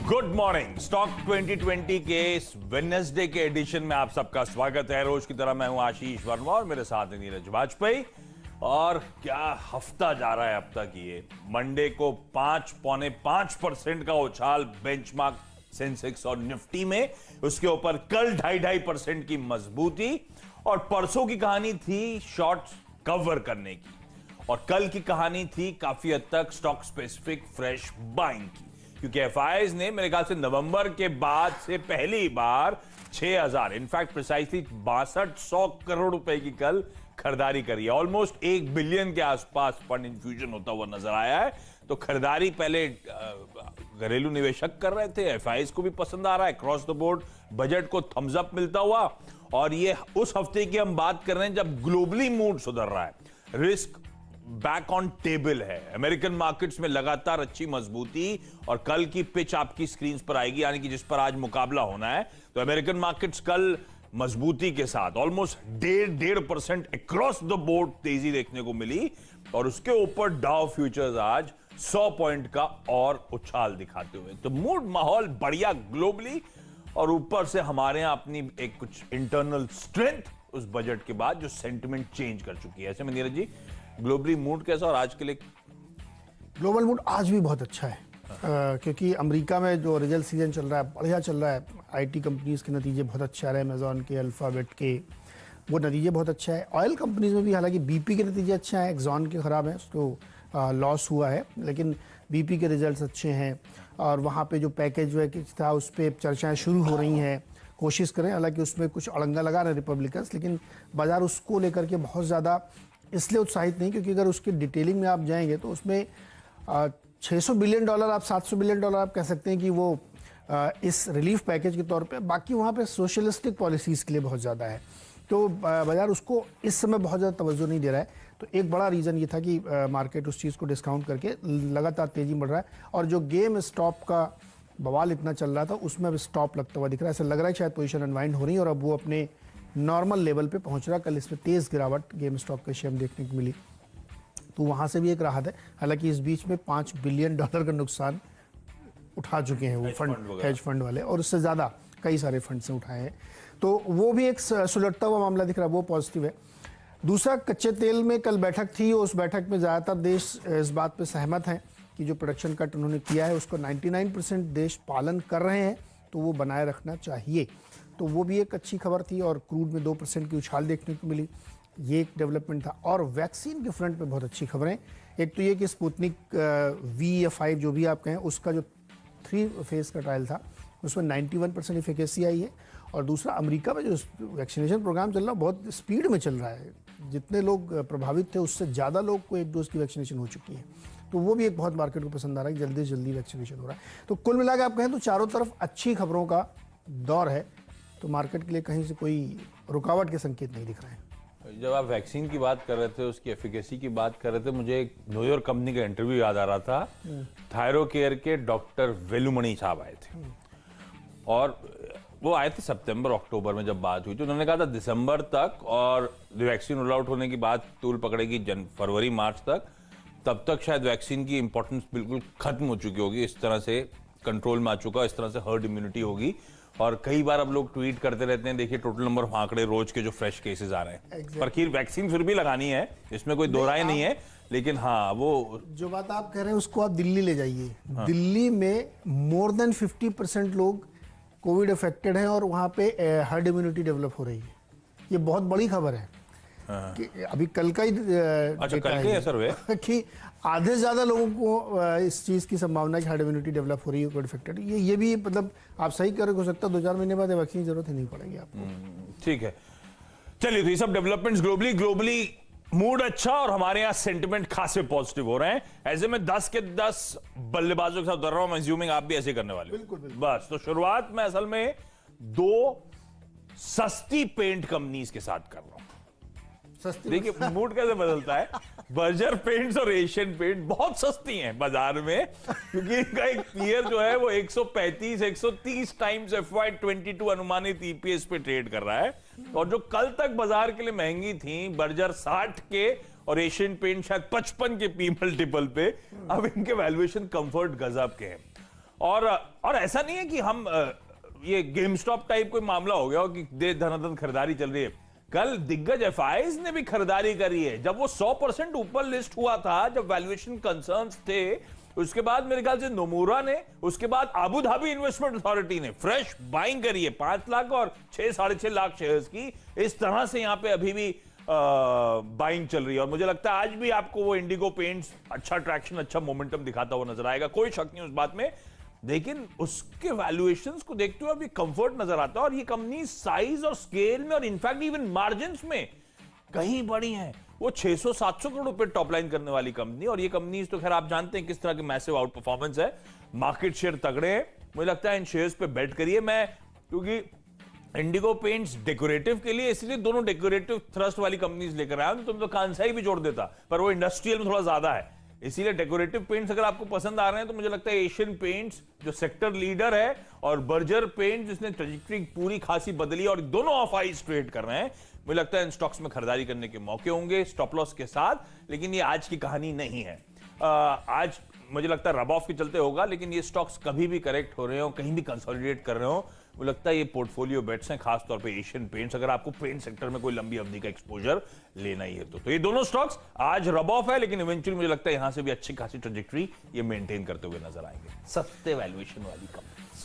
Good morning. Stock 2020 के इस Wednesday के एडिशन में आप सबका स्वागत है। रोज की तरह मैं हूं आशीष वर्मा और मेरे साथ है नीरज वाजपेयी। और क्या हफ्ता जा रहा है अब तक। ये मंडे को 5.5% का उछाल बेंचमार्क सेंसेक्स और निफ्टी में, उसके ऊपर कल 2.5% की मजबूती। और परसों की कहानी थी शॉर्ट कवर करने की, और कल की कहानी थी काफी हद तक स्टॉक स्पेसिफिक फ्रेश बाइंग की, क्योंकि एफआईआईज ने मेरे ख्याल से नवंबर के बाद से पहली बार 6000 इनफैक्ट प्रिसाइसली 6200 करोड़ रुपए की कल खरीदारी करी है। ऑलमोस्ट 1 बिलियन के आसपास फंड इंफ्यूजन होता हुआ नजर आया है। तो खरीदारी पहले घरेलू निवेशक कर रहे थे, एफआईआईज को भी पसंद आ रहा है, क्रॉस द बोर्ड बजट को थम्स अप मिलता हुआ। और ये उस हफ्ते की हम बात कर रहे हैं जब ग्लोबली मूड सुधर रहा है, रिस्क बैक ऑन टेबल है, अमेरिकन मार्केट्स में लगातार अच्छी मजबूती। और कल की पिच आपकी स्क्रीन पर आएगी, यानी कि जिस पर आज मुकाबला होना है। तो अमेरिकन मार्केट्स कल मजबूती के साथ ऑलमोस्ट 1.5% अक्रॉस द बोर्ड तेजी देखने को मिली। और उसके ऊपर डाउ फ्यूचर्स आज 100 पॉइंट का और उछाल दिखाते हुए। तो मूड माहौल बढ़िया ग्लोबली, और ऊपर से हमारे यहां अपनी एक कुछ इंटरनल स्ट्रेंथ उस बजट के बाद जो सेंटिमेंट चेंज कर चुकी है। ऐसे में नीरज जी, ग्लोबली मूड कैसा और आज के लिए? ग्लोबल मूड आज भी बहुत अच्छा है। क्योंकि अमेरिका में जो रिजल्ट सीजन चल रहा है बढ़िया चल रहा है। आईटी कंपनीज के नतीजे बहुत अच्छे आ रहे हैं, अमेजॉन के, अल्फाबेट के, वो नतीजे बहुत अच्छा है। ऑयल कंपनीज में भी हालांकि बीपी के नतीजे अच्छे हैं, एक्सॉन के खराब हैं, उसको लॉस हुआ है, लेकिन बीपी के रिजल्ट्स अच्छे हैं। और वहाँ पे जो पैकेज था उस पर चर्चाएँ शुरू हो रही हैं, कोशिश करें। हालांकि उसमें कुछ अड़ंगा लगा रहे रिपब्लिकन्स, लेकिन बाजार उसको लेकर के बहुत ज़्यादा इसलिए उत्साहित नहीं, क्योंकि अगर उसकी डिटेलिंग में आप जाएंगे तो उसमें $600 बिलियन आप $700 बिलियन आप कह सकते हैं कि वो इस रिलीफ पैकेज के तौर पे, बाकी वहाँ पे सोशलिस्टिक पॉलिसीज़ के लिए बहुत ज़्यादा है। तो बाजार उसको इस समय बहुत ज़्यादा तवज्जो नहीं दे रहा है। तो एक बड़ा रीज़न ये था कि मार्केट उस चीज़ को डिस्काउंट करके लगातार तेज़ी बढ़ रहा है। और जो गेम स्टॉप का बवाल इतना चल रहा था उसमें अब स्टॉप लगता हुआ दिख रहा है। ऐसा लग रहा है शायद पोजीशन अनवाइंड हो रही है और अब वो अपने नॉर्मल लेवल पे पहुंच रहा है। कल इसमें तेज़ गिरावट गेम स्टॉक के शेयर देखने को मिली, तो वहाँ से भी एक राहत है। हालांकि इस बीच में $5 बिलियन का नुकसान उठा चुके हैं वो हेज फंड वाले, और उससे ज़्यादा कई सारे फंड से उठाए हैं। तो वो भी एक सुलझता हुआ मामला दिख रहा है, वो पॉजिटिव है। दूसरा, कच्चे तेल में कल बैठक थी, उस बैठक में ज़्यादातर देश इस बात पर सहमत हैं कि जो प्रोडक्शन कट उन्होंने किया है उसको 99% देश पालन कर रहे हैं, तो वो बनाए रखना चाहिए। तो वो भी एक अच्छी खबर थी। और क्रूड में 2% की उछाल देखने को मिली, ये एक डेवलपमेंट था। और वैक्सीन के फ्रंट पे बहुत अच्छी खबरें। एक तो ये कि स्पुतनिक V या 5 जो भी आप कहें, उसका जो 3 फेज का ट्रायल था उसमें 91% इफिकेसी आई है। और दूसरा, अमेरिका में जो वैक्सीनेशन प्रोग्राम चल रहा है बहुत स्पीड में चल रहा है। जितने लोग प्रभावित थे उससे ज़्यादा लोग को 1 डोज की वैक्सीनेशन हो चुकी है। तो वो भी एक बहुत मार्केट को पसंद आ रहा है कि जल्दी से जल्दी वैक्सीनेशन हो रहा है। तो कुल मिलाकर आप कहें तो चारों तरफ अच्छी खबरों का दौर है। तो मार्केट के लिए कहीं से कोई रुकावट के संकेत नहीं दिख रहे हैं। जब आप वैक्सीन की बात कर रहे थे, उसकी एफिकेसी की बात कर रहे थे, मुझे एक न्यूयॉर्क कंपनी का इंटरव्यू याद आ रहा था। थायरोकेयर के डॉक्टर वेलुमणि साहब आए थे, और वो आए थे सितंबर अक्टूबर में जब बात हुई, तो उन्होंने कहा था दिसंबर तक, और वैक्सीन रोल आउट होने की बात तूल पकड़ेगी फरवरी मार्च तक, तब तक शायद वैक्सीन की इंपॉर्टेंस बिल्कुल खत्म हो चुकी होगी, इस तरह से कंट्रोल में आ चुका, इस तरह से हर्ड इम्यूनिटी होगी। और कई बार अब लोग ट्वीट करते रहते हैं, देखिए टोटल नंबर ऑफ आंकड़े रोज के जो फ्रेश केसेस आ रहे हैं। पर खैर वैक्सीन फिर भी लगानी है, इसमें कोई दो राय नहीं है। लेकिन हाँ, वो जो बात आप कह रहे हैं उसको आप दिल्ली ले जाइए। हाँ। दिल्ली में मोर देन 50% लोग कोविड अफेक्टेड हैं और वहाँ पे हर्ड इम्यूनिटी डेवलप हो रही है। ये बहुत बड़ी खबर है। हाँ। कि अभी कल का ही अच्छा, कल के असर हुए कि आधे से ज़्यादा लोगों को इस चीज़ की संभावना है कि हर्ड इम्यूनिटी डेवलप हो रही है कोविड अफेक्टेड। ये भी मतलब आप सही कर, हो सकता है 2-4 महीने बाद वैक्सीन की जरूरत ही नहीं पड़ेगी आपको। ठीक है, चलिए। तो ये सब डेवलपमेंट्स ग्लोबली मूड अच्छा, और हमारे यहाँ सेंटिमेंट खासे पॉजिटिव हो रहे हैं। ऐसे में 10 के 10 बल्लेबाजों के साथ उतर रहा हूं, एज्यूमिंग आप भी ऐसे करने वाले। बिल्कुल। बस, तो शुरुआत में असल में 2 सस्ती पेंट कंपनीज के साथ कर रहा हूं। देखिए मूड कैसे बदलता है। बर्जर पेंट्स और एशियन पेंट बहुत सस्ती हैं बाजार में, क्योंकि इनका एक पीयर जो है वो 135-130 टाइम्स FY22 अनुमानित EPS पे ट्रेड कर रहा है। और जो कल तक बाजार के लिए महंगी थी, बर्जर 60 के और एशियन पेंट शायद 55 के पी मल्टीपल पे। अब इनके वैल्यूएशन कंफर्ट गजब के हैं। और ऐसा नहीं है कि हम ये गेम स्टॉप टाइप कोई मामला हो गया हो कि दे धनाधन खरीदारी चल रही है। कल दिग्गज एफआईज ने भी खरीदारी करी है। जब वो 100% ऊपर लिस्ट हुआ था, जब वैल्यूएशन कंसर्न्स थे, उसके बाद मेरे ख्याल से नोमुरा ने, उसके बाद अबू धाबी इन्वेस्टमेंट अथॉरिटी ने फ्रेश बाइंग करी है 5 लाख और 6-6.5 लाख शेयर्स की। इस तरह से यहां पे अभी भी बाइंग चल रही है। और मुझे लगता है आज भी आपको वो इंडिगो पेंट्स अच्छा ट्रैक्शन, अच्छा मोमेंटम दिखाता हुआ नजर आएगा, कोई शक नहीं उस बात में। लेकिन उसके वैल्यूएशंस को देखते हुए अभी कंफर्ट नजर आता है। और ये कंपनी साइज और स्केल में और इनफैक्ट इवन मार्जिन्स में कहीं बड़ी हैं। वो 600-700 करोड़ रुपए टॉप लाइन करने वाली कंपनी, और ये कंपनीज तो खैर आप जानते हैं किस तरह के मैसिव आउट परफॉर्मेंस है, मार्केट शेयर तगड़े हैं। मुझे लगता है इन शेयर्स पे बेट करिए। मैं क्योंकि इंडिगो पेंट्स डेकोरेटिव के लिए, इसलिए दोनों डेकोरेटिव थ्रस्ट वाली कंपनीज लेकर आया हूं। तुम तो कांसाई भी जोड़ देता, पर वो इंडस्ट्रियल में थोड़ा ज्यादा है, इसीलिए डेकोरेटिव पेंट्स अगर आपको पसंद आ रहे हैं तो मुझे लगता है एशियन पेंट्स जो सेक्टर लीडर है, और बर्जर पेंट जिसने ट्रेजेक्टरी पूरी खासी बदली, और दोनों ऑफ आइस ट्रेड कर रहे हैं। मुझे लगता है इन स्टॉक्स में खरीदारी करने के मौके होंगे स्टॉप लॉस के साथ। लेकिन ये आज की कहानी नहीं है। आज मुझे लगता है रब ऑफ के चलते होगा, लेकिन ये स्टॉक्स कभी भी करेक्ट हो रहे हो, कहीं भी कंसोलिडेट कर रहे हो, मुझे लगता है ये पोर्टफोलियो बेट्स हैं, खासतौर पे एशियन पेंट्स, अगर आपको पेंट सेक्टर में कोई लंबी अवधि का एक्सपोजर लेना ही है तो ये दोनों स्टॉक्स आज रब ऑफ है, लेकिन इवेंचुअली मुझे लगता है यहां से भी अच्छी खासी ट्रेजेक्टरी ये मेंटेन करते हुए नजर आएंगे। सस्ते वैल्यूएशन वाली कंपनी।